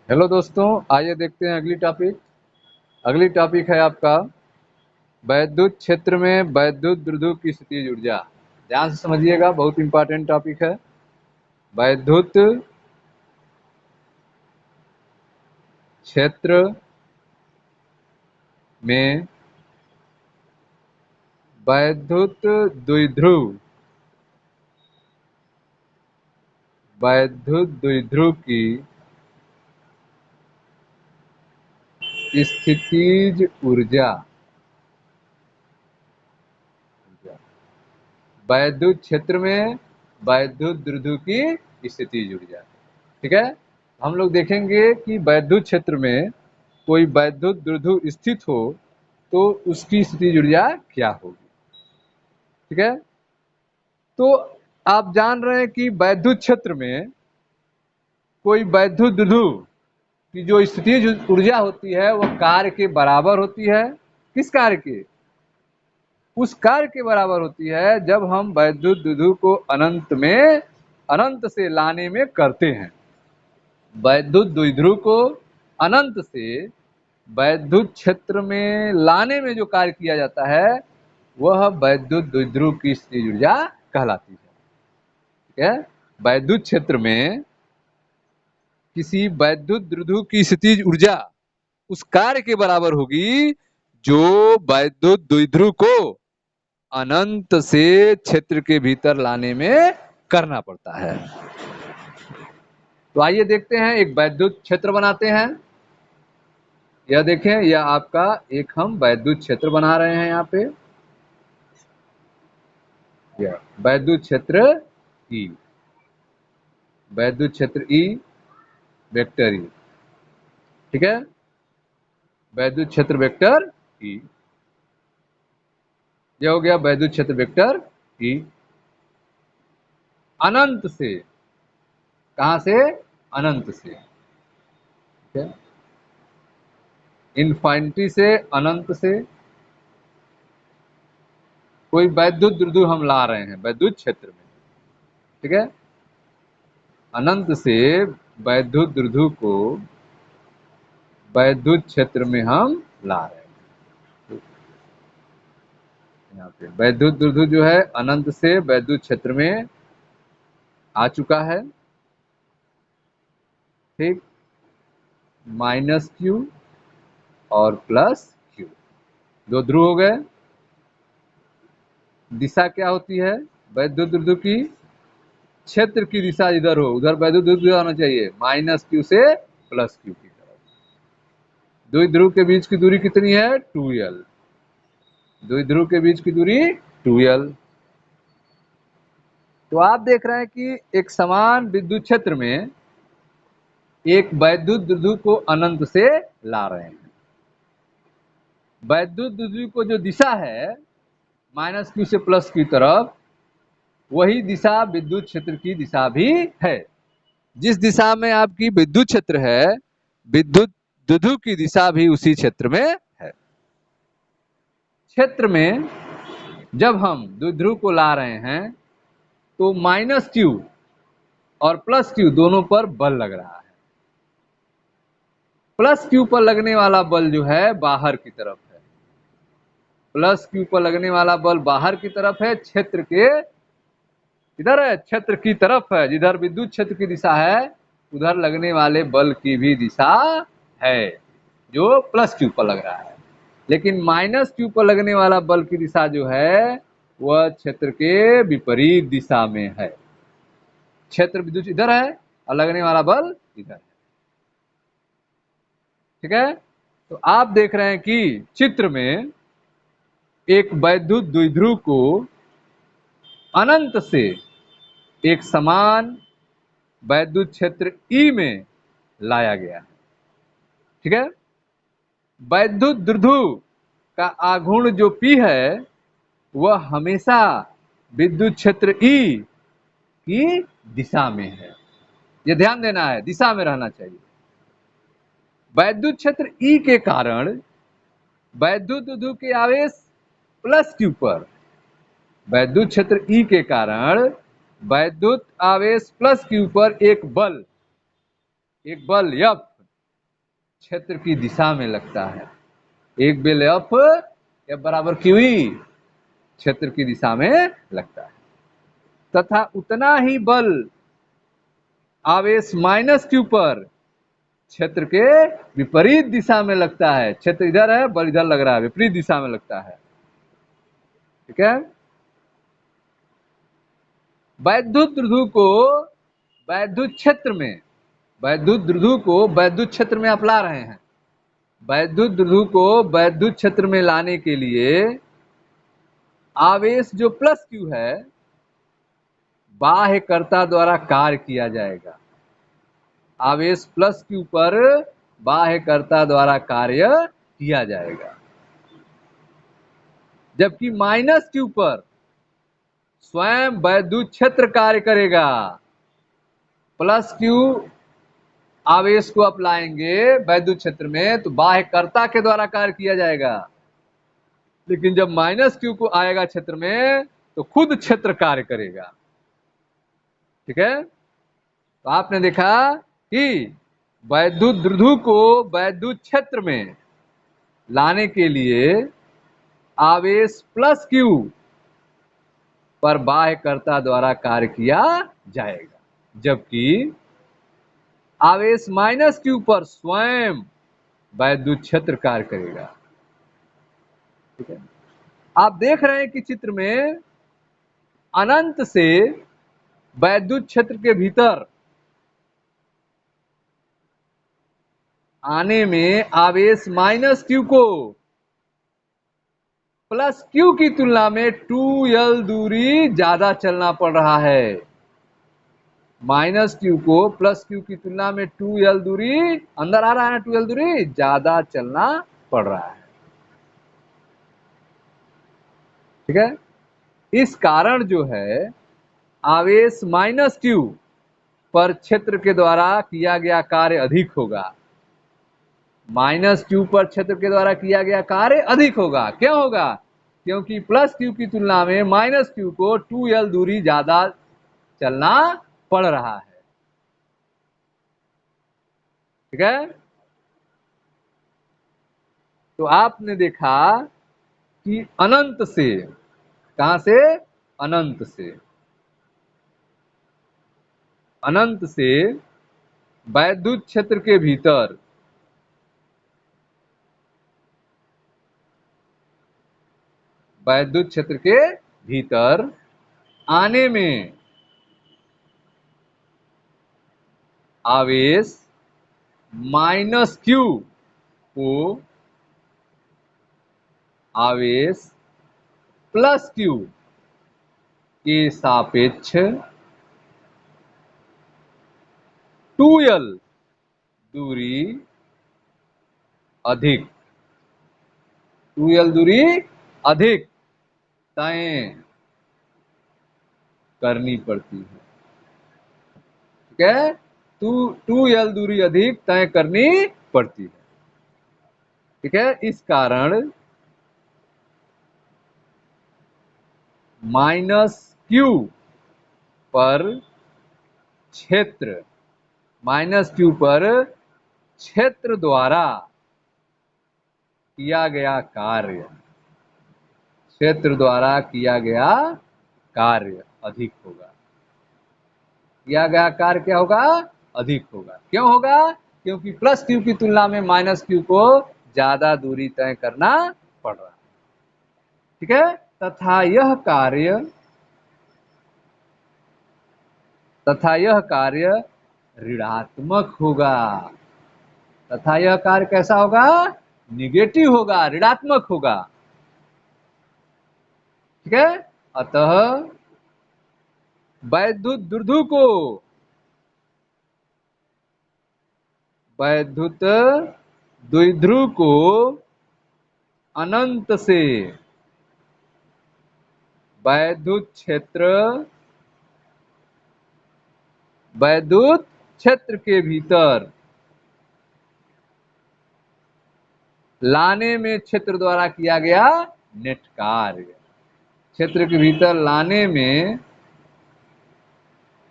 Hello दोस्तों, आइए देखते हैं अगली टॉपिक। अगली टॉपिक है आपका वैद्युत क्षेत्र में वैद्युत द्विध्रुव की स्थितिज ऊर्जा। ध्यान से समझिएगा, बहुत इंपॉर्टेंट टॉपिक है। वैद्युत क्षेत्र में वैद्युत द्विध्रुव की स्थितिज ऊर्जा। वैद्युत क्षेत्र में वैद्युत द्विध्रुव की स्थितिज ऊर्जा। ठीक है, हम लोग देखेंगे कि वैद्युत क्षेत्र में कोई वैद्युत द्विध्रुव स्थित हो तो उसकी स्थितिज ऊर्जा क्या होगी। ठीक है, तो आप जान रहे हैं कि वैद्युत क्षेत्र में कोई वैद्युत द्विध्रुव की जो स्थितिज ऊर्जा होती है वह कार्य के बराबर होती है। किस कार्य के? उस कार्य के बराबर होती है जब हम वैद्युत द्विध्रुव को अनंत से लाने में करते हैं। वैद्युत द्विध्रुव को अनंत से वैद्युत क्षेत्र में लाने में जो कार्य किया जाता है वह वैद्युत द्विध्रुव की स्थितिज ऊर्जा कहलाती है। ठीक है, वैद्युत क्षेत्र में किसी वैद्युत द्विध्रुव की स्थितिज ऊर्जा उस कार्य के बराबर होगी जो वैद्युत द्विध्रुव को अनंत से क्षेत्र के भीतर लाने में करना पड़ता है। तो आइए देखते हैं, एक वैद्युत क्षेत्र बनाते हैं। यह देखें, यह आपका एक हम वैद्युत क्षेत्र बना रहे हैं। यहाँ पे यह वैद्युत क्षेत्र ई, वैद्युत क्षेत्र ई वेक्टर ई। ठीक है, वैद्युत क्षेत्र वेक्टर ई, यह हो गया वैद्युत क्षेत्र वेक्टर ई। अनंत से, कहां से? अनंत से। ठीक है, इनफाइनिटी से, अनंत से कोई वैद्युत द्विध्रुव हम ला रहे हैं वैद्युत क्षेत्र में। ठीक है, अनंत से वैद्युत द्विध्रुव को वैद्युत क्षेत्र में हम ला रहे हैं। यहाँ पे वैद्युत द्विध्रुव जो है अनंत से वैद्युत क्षेत्र में आ चुका है। ठीक, माइनस क्यू और प्लस क्यू, दो ध्रुव हो गए। दिशा क्या होती है वैद्युत द्विध्रुव की? क्षेत्र की दिशा इधर हो उधर वैद्युत द्विध्रुव आना चाहिए, माइनस क्यू से प्लस क्यू की तरफ। द्विध्रुव के बीच की दूरी कितनी है? 2l। द्विध्रुव के बीच की दूरी 2l। तो आप देख रहे हैं कि एक समान विद्युत क्षेत्र में एक वैद्युत द्विध्रुव को अनंत से ला रहे हैं। वैद्युत द्विध्रुव को जो दिशा है माइनस क्यू से प्लस की तरफ, वही दिशा विद्युत क्षेत्र की दिशा भी है। जिस दिशा में आपकी विद्युत क्षेत्र है, विद्युत द्विध्रुव की दिशा भी उसी क्षेत्र में है। क्षेत्र में जब हम द्विध्रुव को ला रहे हैं तो माइनस क्यू और प्लस क्यू दोनों पर बल लग रहा है। प्लस क्यू पर लगने वाला बल जो है बाहर की तरफ है। प्लस क्यू पर लगने वाला बल बाहर की तरफ है, क्षेत्र के इधर है, क्षेत्र की तरफ है। जिधर विद्युत क्षेत्र की दिशा है उधर लगने वाले बल की भी दिशा है जो प्लस क्यू पर लग रहा है। लेकिन माइनस क्यू पर लगने वाला बल की दिशा जो है वह क्षेत्र के विपरीत दिशा में है। क्षेत्र विद्युत इधर है और लगने वाला बल इधर है। ठीक है, तो आप देख रहे हैं कि चित्र में एक वैद्युत द्विध्रुव को अनंत से एक समान वैद्युत क्षेत्र ई में लाया गया है। ठीक है, वैद्युत द्विध्रुव का आघूर्ण जो P है वह हमेशा विद्युत क्षेत्र ई की दिशा में है। यह ध्यान देना है, दिशा में रहना चाहिए। वैद्युत क्षेत्र ई के कारण वैद्युत द्विध्रुव के आवेश प्लस क्यू पर, वैद्युत क्षेत्र ई के कारण वैद्युत आवेश प्लस क्यू पर एक बल F क्षेत्र की दिशा में लगता है। एक बेल एफ बराबर क्यूई क्षेत्र की दिशा में लगता है, तथा उतना ही बल आवेश माइनस क्यू पर क्षेत्र के विपरीत दिशा में लगता है। क्षेत्र इधर है, बल इधर लग रहा है, विपरीत दिशा में लगता है। ठीक है। वैद्युत द्विध्रुव को वैद्युत क्षेत्र में, वैद्युत द्विध्रुव को वैद्युत क्षेत्र में आप ला रहे हैं। वैद्युत द्विध्रुव को वैद्युत क्षेत्र में लाने के लिए आवेश जो प्लस क्यू है बाह्यकर्ता द्वारा कार्य किया जाएगा। आवेश प्लस क्यू पर बाह्यकर्ता द्वारा कार्य किया जाएगा, जबकि माइनस क्यू पर स्वयं वैद्युत क्षेत्र कार्य करेगा। प्लस क्यू आवेश को आप लाएंगे वैद्युत क्षेत्र में तो बाह्यकर्ता के द्वारा कार्य किया जाएगा, लेकिन जब माइनस क्यू को आएगा क्षेत्र में तो खुद क्षेत्र कार्य करेगा। ठीक है। तो आपने देखा कि वैद्युत द्विध्रुव को वैद्युत क्षेत्र में लाने के लिए आवेश प्लस क्यू पर बाह्यकर्ता द्वारा कार्य किया जाएगा, जबकि आवेश माइनस क्यू पर स्वयं वैद्युत क्षेत्र कार्य करेगा। ठीक है। आप देख रहे हैं कि चित्र में अनंत से वैद्युत क्षेत्र के भीतर आने में आवेश माइनस क्यू को प्लस क्यू की तुलना में 2L दूरी ज्यादा चलना पड़ रहा है। माइनस क्यू को प्लस क्यू की तुलना में 2L दूरी अंदर आ रहा है ना, 2L दूरी ज्यादा चलना पड़ रहा है। ठीक है। इस कारण जो है आवेश माइनस क्यू पर क्षेत्र के द्वारा किया गया कार्य अधिक होगा। माइनस क्यू पर क्षेत्र के द्वारा किया गया कार्य अधिक होगा। क्यों होगा? क्योंकि प्लस क्यू की तुलना में माइनस क्यू को 2L दूरी ज्यादा चलना पड़ रहा है। ठीक है। तो आपने देखा कि अनंत से, कहां से? अनंत से, अनंत से वैद्युत क्षेत्र के भीतर वैद्युत क्षेत्र के भीतर आने में आवेश माइनस क्यू को आवेश प्लस क्यू के सापेक्ष 2L दूरी अधिक, 2L दूरी अधिक तय करनी पड़ती है। ठीक है। 2L दूरी अधिक तय करनी पड़ती है। ठीक है। इस कारण माइनस क्यू पर क्षेत्र, माइनस क्यू पर क्षेत्र द्वारा किया गया कार्य, क्षेत्र द्वारा किया गया कार्य अधिक होगा। किया गया कार्य क्या होगा? अधिक होगा। क्यों होगा? क्योंकि प्लस क्यू की तुलना में माइनस क्यू को ज्यादा दूरी तय करना पड़ रहा है। ठीक है। तथा यह कार्य, तथा यह कार्य ऋणात्मक होगा। तथा यह कार्य कैसा होगा? निगेटिव होगा, ऋणात्मक होगा। ठीक है। अतः वैद्युत द्विध्रुव को, वैद्युत द्विध्रुव को अनंत से वैद्युत क्षेत्र, वैद्युत क्षेत्र के भीतर लाने में क्षेत्र द्वारा किया गया नेट कार्य, क्षेत्र के भीतर लाने में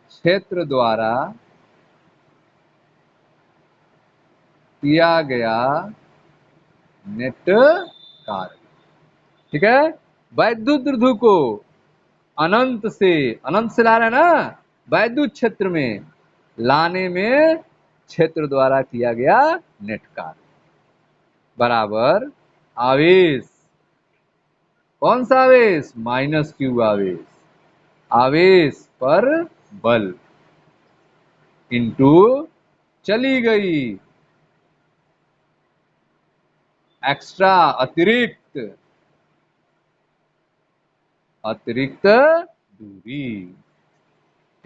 क्षेत्र द्वारा किया गया नेट कार्य। ठीक है, वैद्युत द्विध्रुव को अनंत से ला रहे हैं ना, वैद्युत क्षेत्र में लाने में क्षेत्र द्वारा किया गया नेट कार्य बराबर आवेश। कौन सा आवेश? माइनस क्यू आवेश। आवेश पर बल इंटू चली गई एक्स्ट्रा अतिरिक्त दूरी।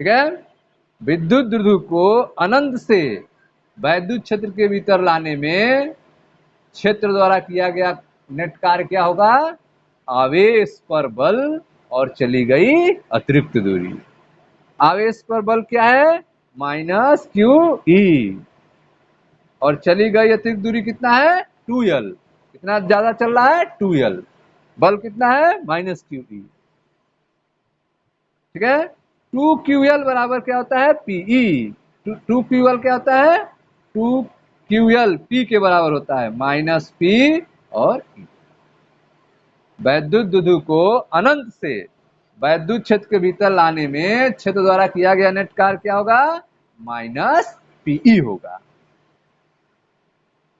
ठीक है, विद्युत द्विध्रुव को अनंत से वैद्युत क्षेत्र के भीतर लाने में क्षेत्र द्वारा किया गया नेट कार्य क्या होगा? आवेश पर बल और चली गई अतिरिक्त दूरी। आवेश पर बल क्या है? माइनस क्यू ई, और चली गई अतिरिक्त दूरी कितना है? 2l। कितना ज्यादा चल रहा है? 2l। बल कितना है? Minus Q E. ठीक है, 2ql बराबर क्या होता है? पीई। 2ql क्या होता है? 2ql p के बराबर होता है, माइनस पी और ई। वैद्युत द्विध्रुव को अनंत से वैद्युत क्षेत्र के भीतर लाने में क्षेत्र द्वारा किया गया नेट कार्य क्या होगा? माइनस पीई होगा।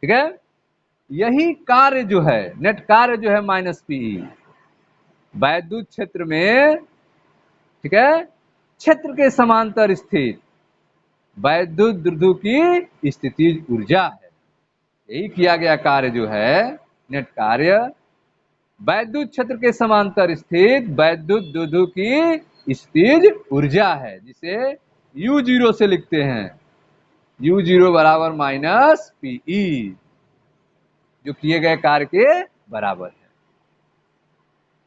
ठीक है, यही कार्य जो है, नेट कार्य जो है माइनस पीई, वैद्युत क्षेत्र में, ठीक है, क्षेत्र के समांतर स्थित वैद्युत द्विध्रुव की स्थितिज ऊर्जा है। यही किया गया कार्य जो है नेट कार्य वैद्युत क्षेत्र के समांतर स्थित वैद्युत द्विध्रुव की स्थितिज ऊर्जा है, जिसे U0 से लिखते हैं। U0 बराबर माइनस पीई, जो किए गए कार्य के बराबर है।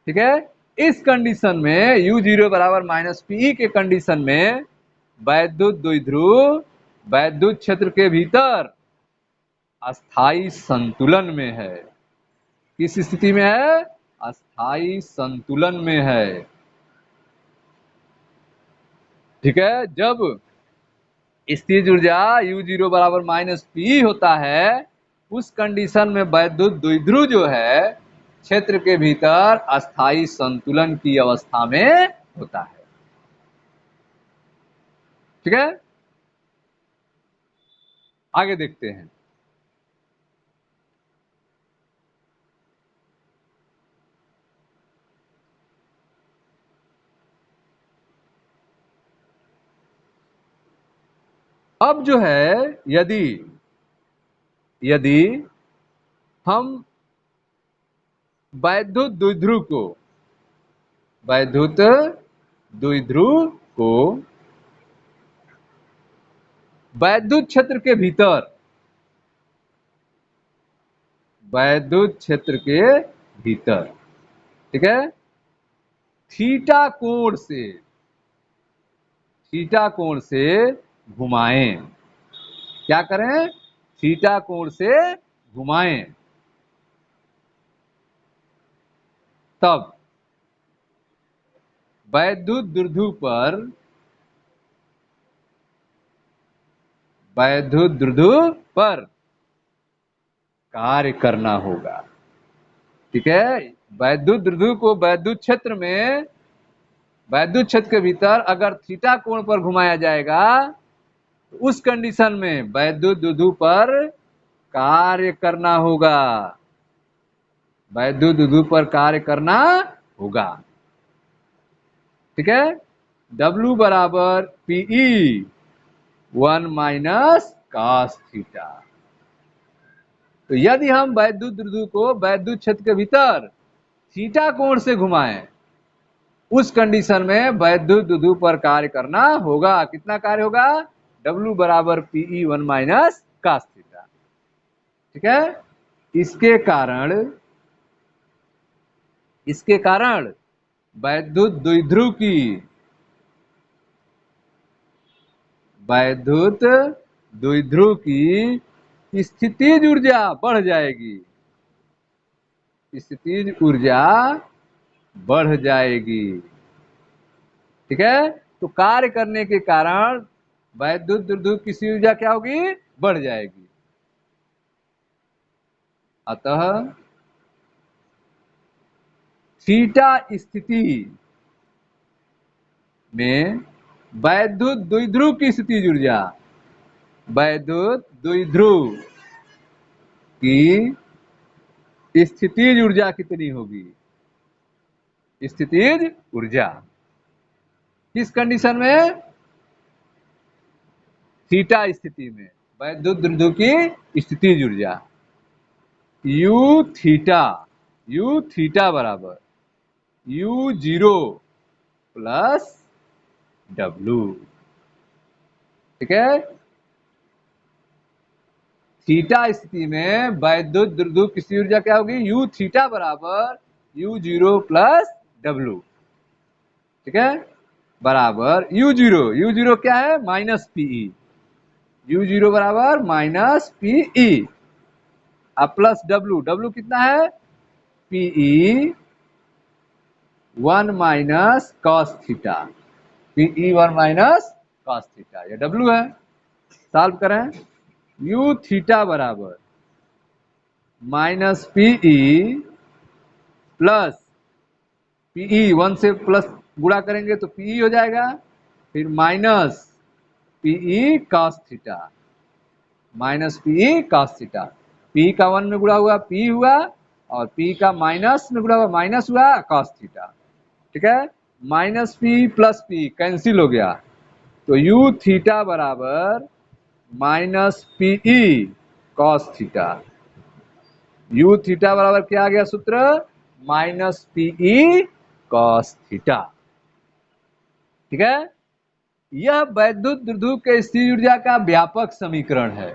ठीक है, इस कंडीशन में U0 बराबर माइनस पीई के कंडीशन में वैद्युत द्विध्रुव वैद्युत क्षेत्र के भीतर अस्थाई संतुलन में है। किस स्थिति में है? अस्थाई संतुलन में है। ठीक है, जब स्थितिज ऊर्जा U0 बराबर माइनस पी होता है, उस कंडीशन में वैद्युत द्विध्रुव जो है क्षेत्र के भीतर अस्थाई संतुलन की अवस्था में होता है। ठीक है, आगे देखते हैं। अब जो है, यदि यदि हम वैद्युत द्विध्रुव को वैद्युत द्विध्रुव को वैद्युत क्षेत्र के भीतर वैद्युत क्षेत्र के भीतर, ठीक है, थीटा कोण से घुमाएं। क्या करें? थीटा कोण से घुमाएं। तब वैद्युत द्विध्रुव पर कार्य करना होगा। ठीक है, वैद्युत द्विध्रुव को वैद्युत क्षेत्र में वैद्युत क्षेत्र के भीतर अगर थीटा कोण पर घुमाया जाएगा, तो उस कंडीशन में वैद्युत द्विध्रुव पर कार्य करना होगा। वैद्युत द्विध्रुव पर कार्य करना होगा। ठीक है, W बराबर पीई 1 माइनस cos थीटा। तो यदि हम वैद्युत द्विध्रुव को वैद्युत क्षेत्र के भीतर थीटा कोण से घुमाएं, उस कंडीशन में वैद्युत द्विध्रुव पर कार्य करना होगा। कितना कार्य होगा? W बराबर पीई 1 माइनस cos थीटा। ठीक है, इसके कारण वैद्युत द्विध्रुव की स्थितिज ऊर्जा बढ़ जाएगी। स्थितिज ऊर्जा बढ़ जाएगी। ठीक है, तो कार्य करने के कारण वैद्युत द्विध्रुव की ऊर्जा क्या होगी? बढ़ जाएगी। अतः थीटा स्थिति में वैद्युत द्विध्रुव की स्थितिज ऊर्जा, वैद्युत द्विध्रुव की स्थितिज ऊर्जा कितनी होगी? स्थितिज ऊर्जा किस कंडीशन में? थीटा स्थिति में वैद्युत द्विध्रुव की स्थितिज ऊर्जा यू थीटा बराबर U0 प्लस W। ठीक है, थीटा स्थिति में वैद्युत द्विध्रुव की स्थितिज ऊर्जा क्या होगी? U थीटा बराबर U0 प्लस W। ठीक है, बराबर U0 क्या है? Minus PE. U0 बराबर माइनस पीई अब प्लस W कितना है? PE 1 minus cos theta, PE 1 minus cos theta, ये W है। सॉल्व करें, U थीटा बराबर माइनस पीई प्लस पीई 1 से प्लस गुणा करेंगे तो पीई हो जाएगा, फिर minus PE cos theta, minus PE cos theta. P का 1 में गुणा हुआ पी हुआ और पी का माइनस में गुणा हुआ माइनस हुआ कॉस थीटा। ठीक है, minus P plus P cancel हो गया तो यू थीटा बराबर minus PE cos theta. U theta बराबर क्या आ गया सूत्र? Minus PE cos theta. ठीक है, यह वैद्युत द्विध्रुव के स्थितिज ऊर्जा का व्यापक समीकरण है।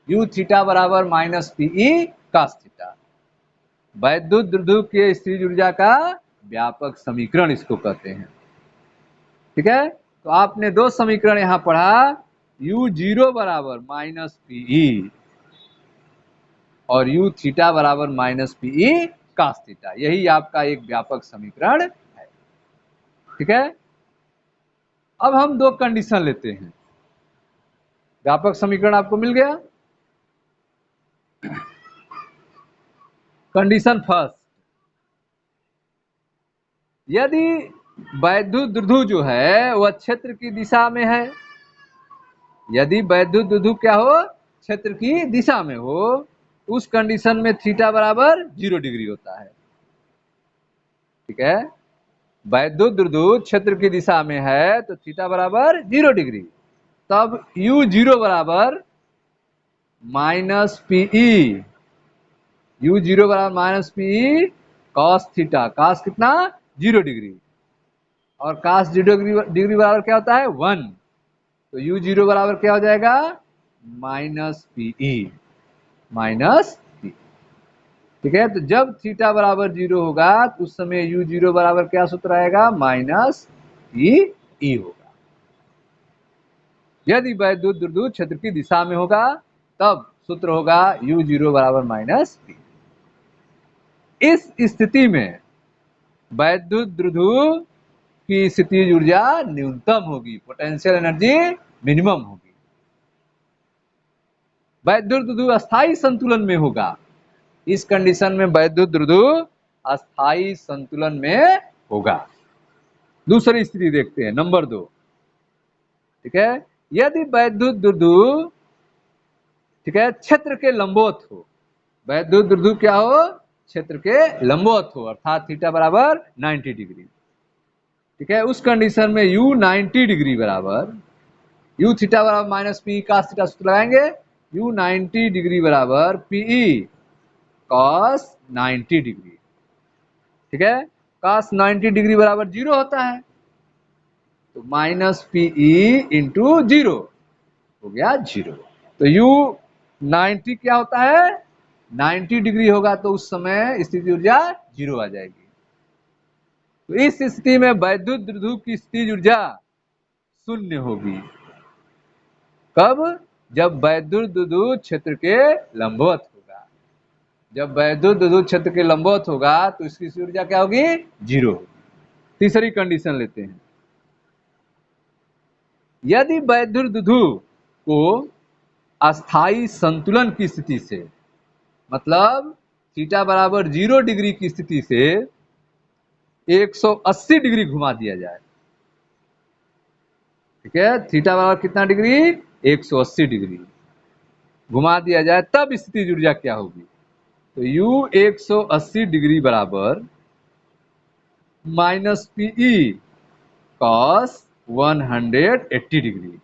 यू थीटा बराबर माइनस पीई कॉस थीटा, वैद्युत द्विध्रुव के स्थितिज ऊर्जा का व्यापक समीकरण इसको कहते हैं। ठीक है, तो आपने दो समीकरण यहां पढ़ा, U0 बराबर माइनस पीई और U थीटा बराबर माइनस पीई कॉस थीटा, यही आपका एक व्यापक समीकरण है। ठीक है, अब हम दो कंडीशन लेते हैं। व्यापक समीकरण आपको मिल गया। कंडीशन फर्स्ट, यदि वैद्युत द्विध्रुव जो है वह क्षेत्र की दिशा में है, यदि वैद्युत द्विध्रुव क्या हो? क्षेत्र की दिशा में हो, उस कंडीशन में थीटा बराबर 0 डिग्री होता है। ठीक है, वैद्युत द्विध्रुव क्षेत्र की दिशा में है तो थीटा बराबर 0 डिग्री, तब U0 बराबर माइनस पीई, U0 बराबर minus PE cos theta, cos कितना? 0 डिग्री, और कॉस 0 डिग्री बराबर क्या होता है? 1, तो U0 बराबर क्या हो जाएगा? Minus PE, minus P. ठीक है, तो जब थीटा बराबर 0 होगा तो उस समय U0 बराबर क्या सूत्र आएगा? माइनस पीई होगा। यदि वैद्युत द्विध्रुव क्षेत्र की दिशा में होगा तब सूत्र होगा U0 बराबर माइनस पी। इस स्थिति में वैद्युत द्विध्रुव की स्थितिज ऊर्जा न्यूनतम होगी, पोटेंशियल एनर्जी मिनिमम होगी। वैद्युत द्विध्रुव अस्थायी संतुलन में होगा, इस कंडीशन में वैद्युत द्विध्रुव अस्थायी संतुलन में होगा। दूसरी स्थिति देखते हैं, नंबर 2। ठीक है, यदि वैद्युत द्विध्रुव, ठीक है, क्षेत्र के लंबवत हो, वैद्युत द्विध्रुव क्या हो? क्षेत्र के लंबवत हो, अर्थात थीटा बराबर 90 डिग्री। ठीक है, उस कंडीशन में U 90 डिग्री बराबर U थीटा बराबर माइनस पी कॉस थीटा सूत्र लगाएंगे, U 90 डिग्री बराबर पीई कॉस 90 डिग्री। ठीक है, कॉस 90 डिग्री बराबर 0 होता है, तो माइनस पीई इंटू 0 हो गया 0। तो U 90 क्या होता है? 90 डिग्री होगा तो उस समय स्थितिज ऊर्जा 0 आ जाएगी। तो इस स्थिति में वैद्युत द्विध्रुव की स्थितिज ऊर्जा 0 होगी। कब? जब वैद्युत द्विध्रुव क्षेत्र के लंबवत होगा। जब वैद्युत द्विध्रुव क्षेत्र के लंबवत होगा तो इसकी स्थितिज ऊर्जा क्या होगी? 0 होगी। तीसरी कंडीशन लेते हैं, यदि वैद्युत द्विध्रुव को अस्थायी संतुलन की स्थिति से मतलब थीटा बराबर 0 डिग्री की स्थिति से 180 डिग्री घुमा दिया जाए, ठीक है, थीटा बराबर कितना डिग्री, 180 डिग्री घुमा दिया जाए, तब स्थितिज ऊर्जा क्या होगी। तो U 180 डिग्री बराबर minus PE cos 180 degree,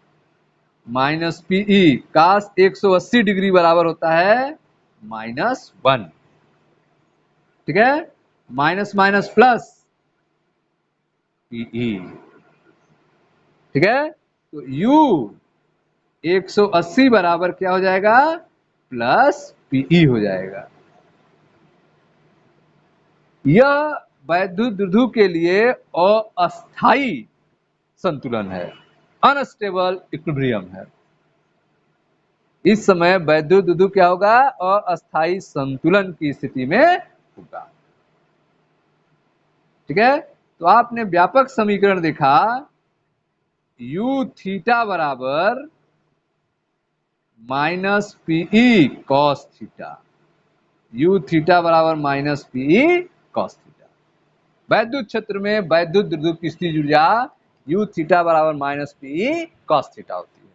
minus PE cos 180 degree बराबर होता है -1, ठीक है, माइनस माइनस प्लस पीई, ठीक है। तो U 180 बराबर क्या हो जाएगा, प्लस पीई हो जाएगा। यह वैद्युत द्विध्रुव के लिए अस्थाई संतुलन है, अनस्टेबल इक्विलिब्रियम है। इस समय वैद्युत द्विध्रुव क्या होगा, अस्थाई संतुलन की स्थिति में होगा, ठीक है। तो आपने व्यापक समीकरण देखा, यू थीटा बराबर minus PE cos theta, U theta बराबर माइनस पीई कॉस थीटा। वैद्युत क्षेत्र में वैद्युत द्विध्रुव की स्थितिज ऊर्जा यू थीटा बराबर माइनस पीई कॉस थीटा होती है,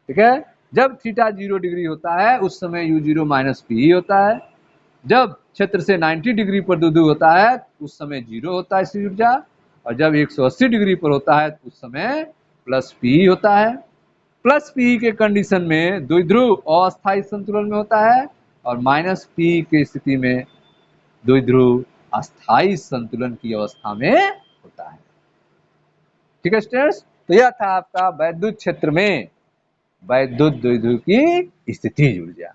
ठीक है। जब थीटा 0 डिग्री होता है उस समय यू 0 माइनस पीई होता है, जब क्षेत्र से 90 डिग्री पर द्विध्रुव होता है उस समय 0 होता है स्थितिज ऊर्जा, और जब 180 डिग्री पर होता है उस समय प्लस पीई होता है। प्लस पी के कंडीशन में द्विध्रुव अस्थायी संतुलन में होता है, और माइनस पी की स्थिति में द्विध्रुव अस्थायी संतुलन की अवस्था में होता है, ठीक है स्टूडेंट्स। तो यह था आपका वैद्युत क्षेत्र में वैद्युत द्विध्रुव की स्थितिज ऊर्जा।